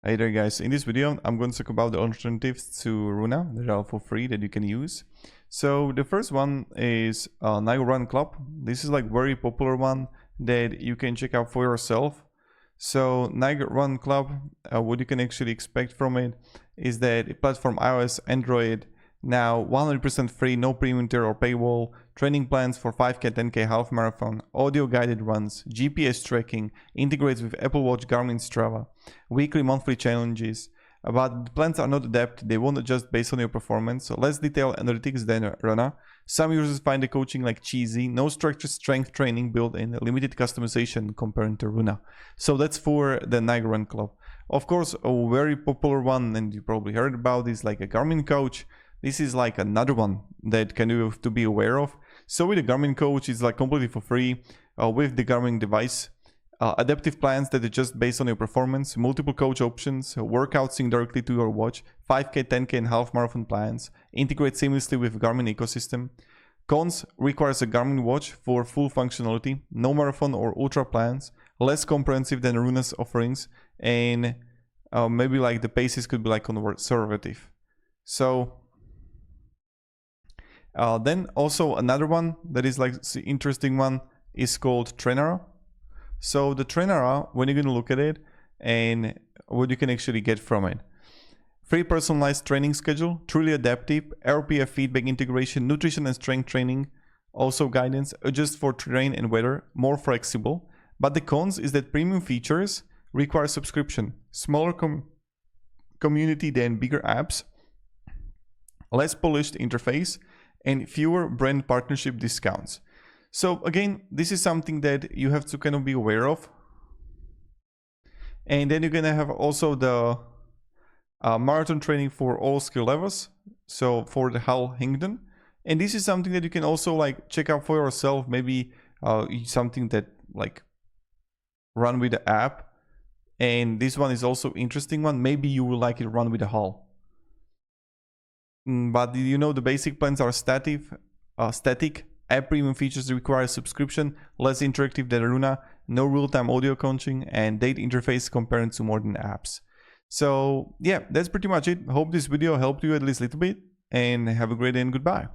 Hey there guys, in this video I'm going to talk about the alternatives to Runna that are for free that you can use. So the first one is Runna Club. This is like very popular one that you can check out for yourself. So Runna Club, what you can actually expect from it is that it platform iOS, Android, now 100% free, no premium tier or paywall, training plans for 5K, 10K, half marathon, audio guided runs, GPS tracking, integrates with Apple Watch, Garmin, Strava, weekly, monthly challenges. But the plans are not adapted, they won't adjust based on your performance, so less detailed analytics than Runna. Some users find the coaching like cheesy, no structured strength training built in, limited customization compared to Runna. So that's for the Runna Club. Of course, a very popular one, and you probably heard about, is like a Garmin coach. This is like another one that can you have to be aware of. So with the Garmin coach, it's like completely for free with the Garmin device. Adaptive plans that are just based on your performance, multiple coach options, workouts synced directly to your watch, 5K, 10K and half marathon plans, integrate seamlessly with Garmin ecosystem. Cons: requires a Garmin watch for full functionality, no marathon or ultra plans, less comprehensive than Runna's offerings, and maybe like the paces could be like conservative. So then also another one that is like the interesting one is called Trainera. So the Trainera, when you're going to look at it and what you can actually get from it. Free personalized training schedule, truly adaptive, RPF feedback integration, nutrition and strength training, also guidance, adjust for terrain and weather, more flexible. But the cons is that premium features require subscription, smaller community than bigger apps, less polished interface, and fewer brand partnership discounts. So again, this is something that you have to kind of be aware of. And then you're gonna have also the marathon training for all skill levels. So for the Hal Hingden. And this is something that you can also like check out for yourself. Maybe something that like run with the app. And this one is also interesting one. Maybe you will like it run with the Hal. But you know, the basic plans are static. App premium features require subscription, less interactive than Runna, no real-time audio coaching, and data interface compared to modern apps. So yeah, that's pretty much it. Hope this video helped you at least a little bit, and have a great day and goodbye.